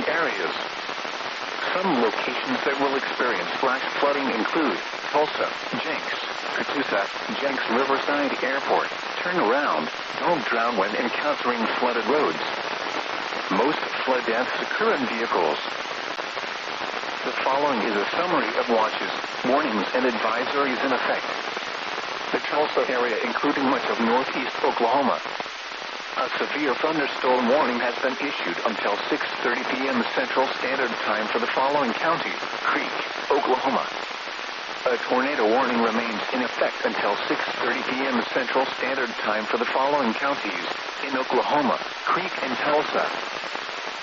areas. Some locations that will experience flash flooding include Tulsa, Jenks, Catoosa, Jenks Riverside Airport. Turn around. Don't drown when encountering flooded roads. Most flood deaths occur in vehicles. The following is a summary of watches, warnings, and advisories in effect. The Tulsa area, including much of northeast Oklahoma. A severe thunderstorm warning has been issued until 6:30 p.m. Central Standard Time for the following counties: Creek, Oklahoma. A tornado warning remains in effect until 6:30 p.m. Central Standard Time for the following counties in Oklahoma: Creek and Tulsa.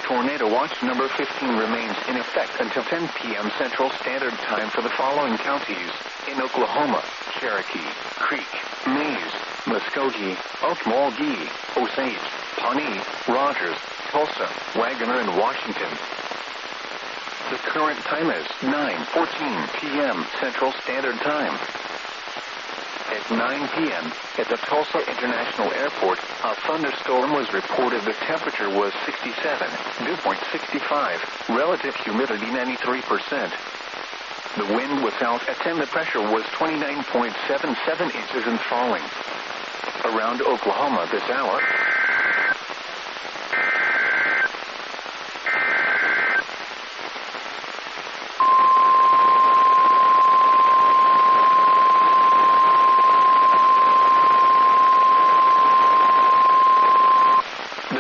Tornado watch number 15 remains in effect until 10 p.m. Central Standard Time for the following counties in Oklahoma: Cherokee, Creek, Mays, Muskogee, Okmulgee, Osage, Pawnee, Rogers, Tulsa, Wagoner, and Washington. The current time is 9:14 p.m. Central Standard Time. At 9 p.m. at the Tulsa International Airport, a thunderstorm was reported. The temperature was 67, dew point 65, relative humidity 93%. The wind was south at 10. The pressure was 29.77 inches and falling. Around Oklahoma this hour.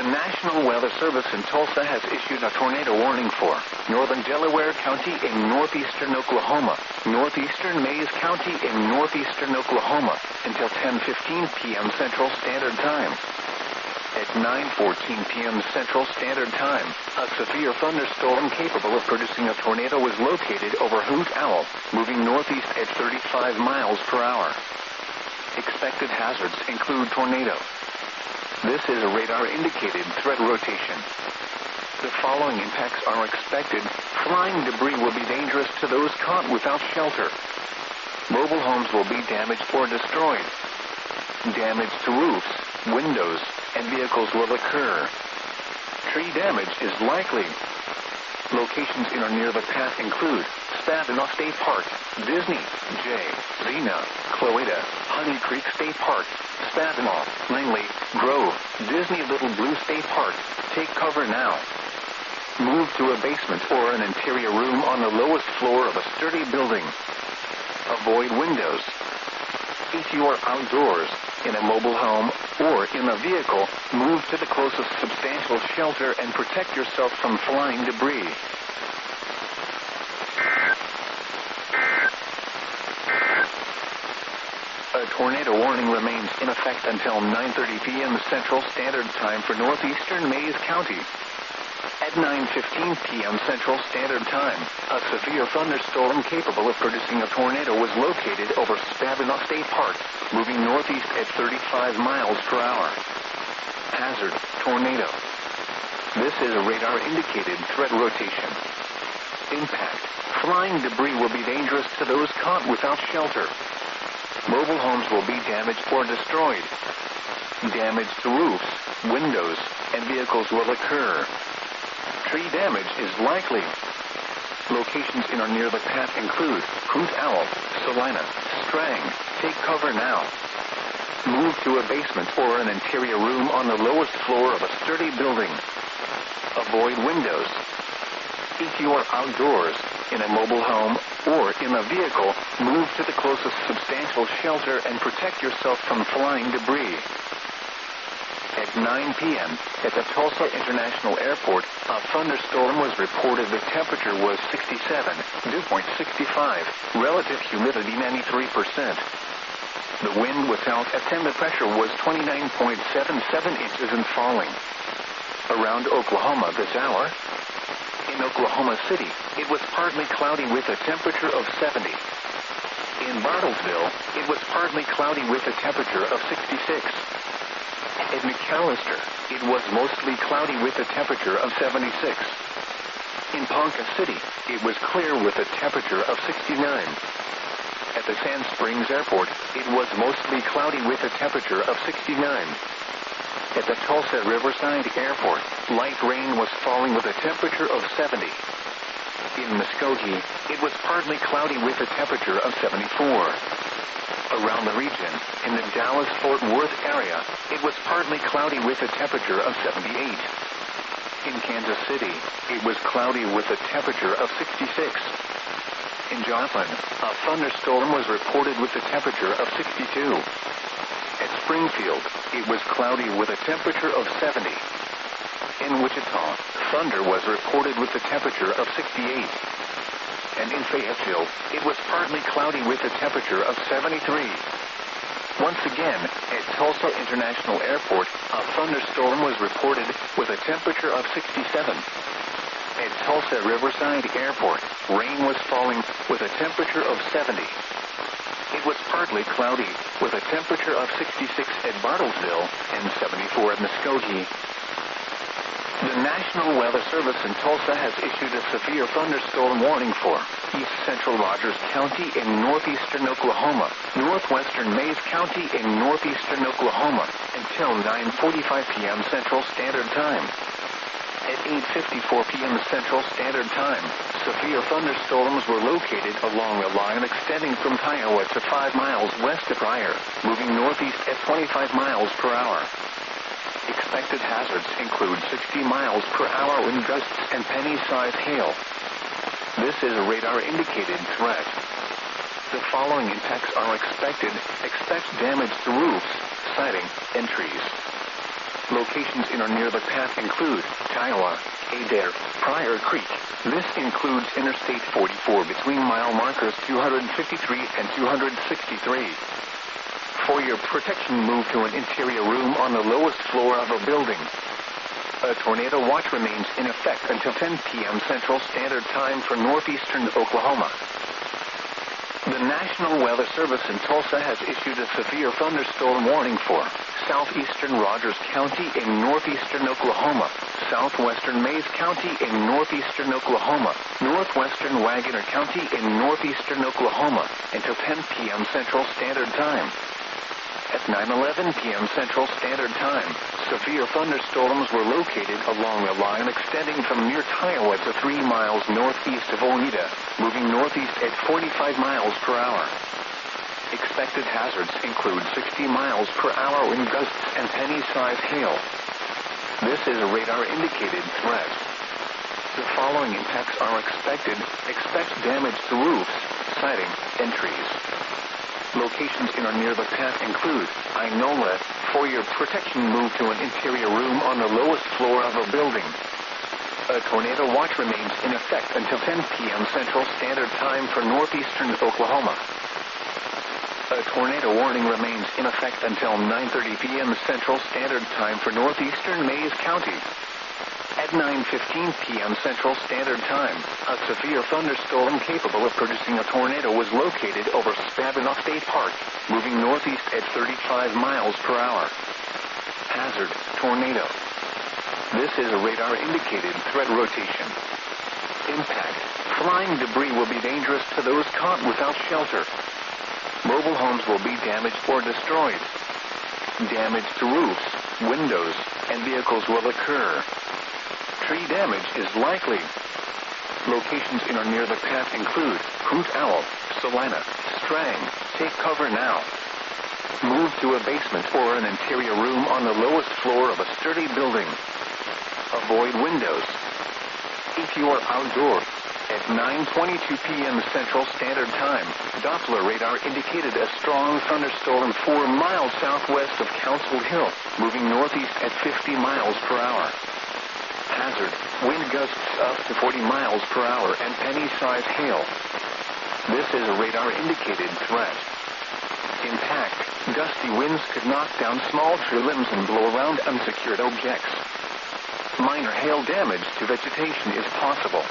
National Weather Service in Tulsa has issued a tornado warning for northern Delaware County in northeastern Oklahoma, northeastern Mays County in northeastern Oklahoma until 10:15 p.m. Central Standard Time. At 9:14 p.m. Central Standard Time, a severe thunderstorm capable of producing a tornado was located over Hoot Owl, moving northeast at 35 miles per hour. Expected hazards include tornado. This is a radar-indicated threat rotation. The following impacts are expected. Flying debris will be dangerous to those caught without shelter. Mobile homes will be damaged or destroyed. Damage to roofs, windows, and vehicles will occur. Tree damage is likely. Locations in or near the path include Sabinal State Park, Disney, Jay, Xena, Cloeta, Honey Creek State Park, Sabinal, Langley, Grove, Disney Little Blue State Park. Take cover now. Move to a basement or an interior room on the lowest floor of a sturdy building. Avoid windows. If you are outdoors, in a mobile home, or in a vehicle, move to the closest substantial shelter and protect yourself from flying debris. A tornado warning remains in effect until 9:30 p.m. Central Standard Time for northeastern Mays County. At 9:15 p.m. Central Standard Time, a severe thunderstorm capable of producing a tornado was located over Sabinal State Park, moving northeast at 35 miles per hour. Hazard, tornado. This is a radar-indicated threat rotation. Impact. Flying debris will be dangerous to those caught without shelter. Mobile homes will be damaged or destroyed. Damage to roofs, windows, and vehicles will occur. Tree damage is likely. Locations in or near the path include Hoot Owl, Salina, Strang. Take cover now. Move to a basement or an interior room on the lowest floor of a sturdy building. Avoid windows. If you are outdoors, in a mobile home, or in a vehicle, move to the closest substantial shelter and protect yourself from flying debris. At 9 p.m. at the Tulsa International Airport, a thunderstorm was reported. The temperature was 67, dew point 65, relative humidity 93%. The wind was south at 10. The pressure was 29.77 inches and falling. Around Oklahoma this hour. In Oklahoma City, it was partly cloudy with a temperature of 70. In Bartlesville, it was partly cloudy with a temperature of 66. In McAllister, it was mostly cloudy with a temperature of 76. In Ponca City, it was clear with a temperature of 69. At the Sand Springs Airport, it was mostly cloudy with a temperature of 69. At the Tulsa Riverside Airport, light rain was falling with a temperature of 70. In Muskogee, it was partly cloudy with a temperature of 74. Around the region, in the Dallas-Fort Worth area, it was partly cloudy with a temperature of 78. In Kansas City, it was cloudy with a temperature of 66. In Joplin, a thunderstorm was reported with a temperature of 62. At Springfield, it was cloudy with a temperature of 70. In Wichita, thunder was reported with a temperature of 68. And in Fayetteville, it was partly cloudy with a temperature of 73. Once again, at Tulsa International Airport, a thunderstorm was reported with a temperature of 67. At Tulsa Riverside Airport, rain was falling with a temperature of 70. It was partly cloudy with a temperature of 66 at Bartlesville and 74 at Muskogee. The National Weather Service in Tulsa has issued a severe thunderstorm warning for east central Rogers County in northeastern Oklahoma, northwestern Mays County in northeastern Oklahoma, until 9:45 p.m. Central Standard Time. At 8:54 p.m. Central Standard Time, severe thunderstorms were located along a line extending from Kiowa to 5 miles west of Pryor, moving northeast at 25 miles per hour. Expected hazards include 60 miles per hour wind gusts and penny-sized hail. This is a radar-indicated threat. The following impacts are expected. Expect damage to roofs, siding, and trees. Locations in or near the path include Kiowa, Adair, Pryor Creek. This includes Interstate 44 between mile markers 253 and 263. For your protection, move to an interior room on the lowest floor of a building. A tornado watch remains in effect until 10 p.m. Central Standard Time for northeastern Oklahoma. The National Weather Service in Tulsa has issued a severe thunderstorm warning for southeastern Rogers County in northeastern Oklahoma, southwestern Mays County in northeastern Oklahoma, northwestern Wagoner County in northeastern Oklahoma until 10 p.m. Central Standard Time. At 9:11 p.m. Central Standard Time, severe thunderstorms were located along a line extending from near Kiowa to 3 miles northeast of Oneida, moving northeast at 45 miles per hour. Expected hazards include 60 miles per hour wind gusts and penny-sized hail. This is a radar-indicated threat. The following impacts are expected. Expect damage to roofs, siding, and trees. Locations in or near the path include Inola. For your protection, move to an interior room on the lowest floor of a building. A tornado watch remains in effect until 10 p.m. Central Standard Time for northeastern Oklahoma. A tornado warning remains in effect until 9:30 p.m. Central Standard Time for northeastern Mays County. At 9:15 p.m. Central Standard Time, a severe thunderstorm capable of producing a tornado was located over Spavinaw State Park, moving northeast at 35 miles per hour. Hazard, tornado. This is a radar-indicated threat rotation. Impact, flying debris will be dangerous to those caught without shelter. Mobile homes will be damaged or destroyed. Damage to roofs, windows, and vehicles will occur. Tree damage is likely. Locations in or near the path include Hoot Owl, Salina, Strang. Take cover now. Move to a basement or an interior room on the lowest floor of a sturdy building. Avoid windows. If you are outdoors, at 9:22 p.m. Central Standard Time, Doppler radar indicated a strong thunderstorm 4 miles southwest of Council Hill, moving northeast at 50 miles per hour. Hazard, wind gusts up to 40 miles per hour and penny-sized hail. This is a radar-indicated threat. Impact, gusty winds could knock down small tree limbs and blow around unsecured objects. Minor hail damage to vegetation is possible.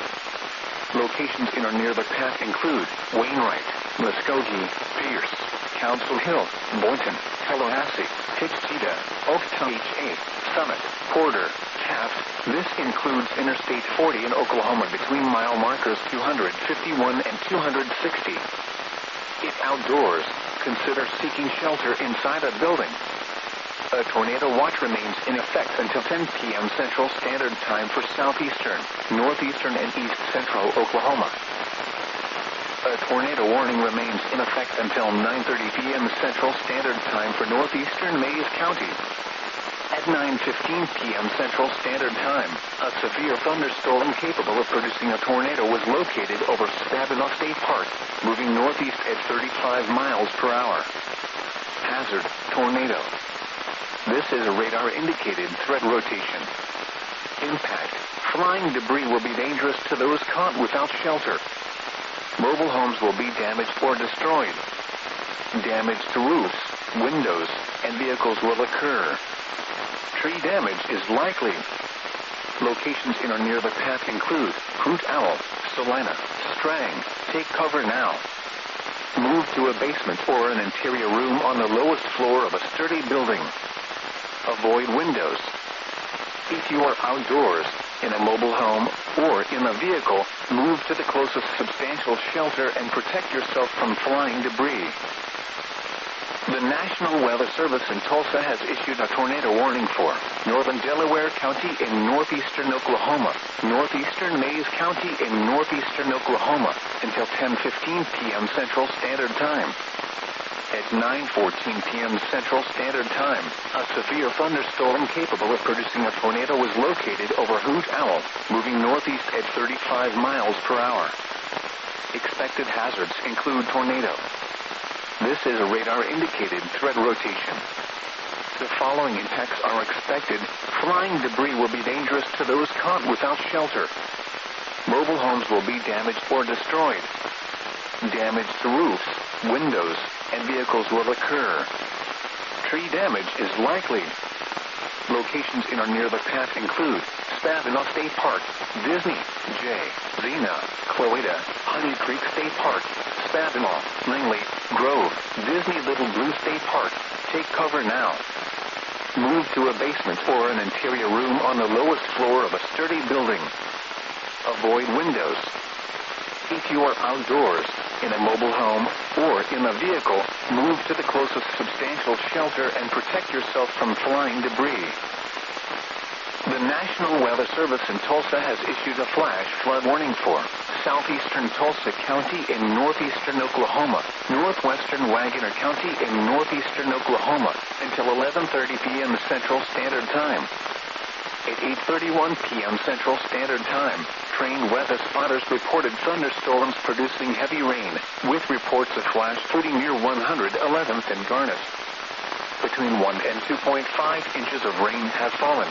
Locations in or near the path include Wainwright, Muskogee, Pierce, Council Hill, Boynton, Tallahassee, Wichita, Oktauha, Summit, Porter, Taft. This includes Interstate 40 in Oklahoma between mile markers 251 and 260. If outdoors, consider seeking shelter inside a building. A tornado watch remains in effect until 10 p.m. Central Standard Time for southeastern, northeastern, and east central Oklahoma. A tornado warning remains in effect until 9:30 p.m. Central Standard Time for northeastern Mays County. At 9:15 p.m. Central Standard Time, a severe thunderstorm capable of producing a tornado was located over Sabinal State Park, moving northeast at 35 miles per hour. Hazard, tornado. This is a radar-indicated threat rotation. Impact, flying debris will be dangerous to those caught without shelter. Mobile homes will be damaged or destroyed. Damage to roofs, windows, and vehicles will occur. Tree damage is likely. Locations in or near the path include Hoot Owl, Salina, Strang. Take cover now. Move to a basement or an interior room on the lowest floor of a sturdy building. Avoid windows. If you are outdoors, in a mobile home, or in a vehicle, move to the closest substantial shelter and protect yourself from flying debris. The National Weather Service in Tulsa has issued a tornado warning for northern Delaware County in northeastern Oklahoma, northeastern Mays County in northeastern Oklahoma until 10:15 p.m. Central Standard Time. At 9:14 p.m. Central Standard Time, a severe thunderstorm capable of producing a tornado was located over Hoot Owl, moving northeast at 35 miles per hour. Expected hazards include tornado. This is a radar-indicated threat rotation. The following impacts are expected. Flying debris will be dangerous to those caught without shelter. Mobile homes will be damaged or destroyed. Damage to roofs, windows, and vehicles will occur. Tree damage is likely. Locations in or near the path include Sabinal State Park, Disney, Xena, Cloeta, Honey Creek State Park, Sabinal, Langley, Grove, Disney Little Blue State Park. Take cover now. Move to a basement or an interior room on the lowest floor of a sturdy building. Avoid windows. If you are outdoors, in a mobile home, or in a vehicle, move to the closest substantial shelter and protect yourself from flying debris. The National Weather Service in Tulsa has issued a flash flood warning for southeastern Tulsa County in northeastern Oklahoma, northwestern Wagoner County in northeastern Oklahoma until 11:30 p.m. Central Standard Time. At 8:31 p.m. Central Standard Time, trained weather spotters reported thunderstorms producing heavy rain, with reports of flash flooding near 111th and Garnet. Between 1 and 2.5 inches of rain have fallen.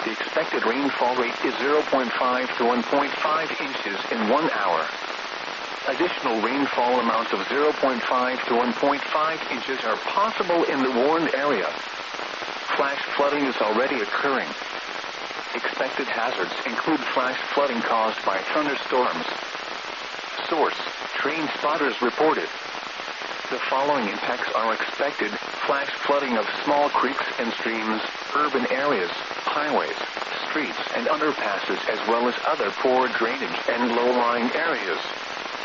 The expected rainfall rate is 0.5 to 1.5 inches in 1 hour. Additional rainfall amounts of 0.5 to 1.5 inches are possible in the warned area. Flash flooding is already occurring. Expected hazards include flash flooding caused by thunderstorms. Source: trained spotters reported. The following impacts are expected: flash flooding of small creeks and streams, urban areas, highways, streets, and underpasses, as well as other poor drainage and low-lying areas.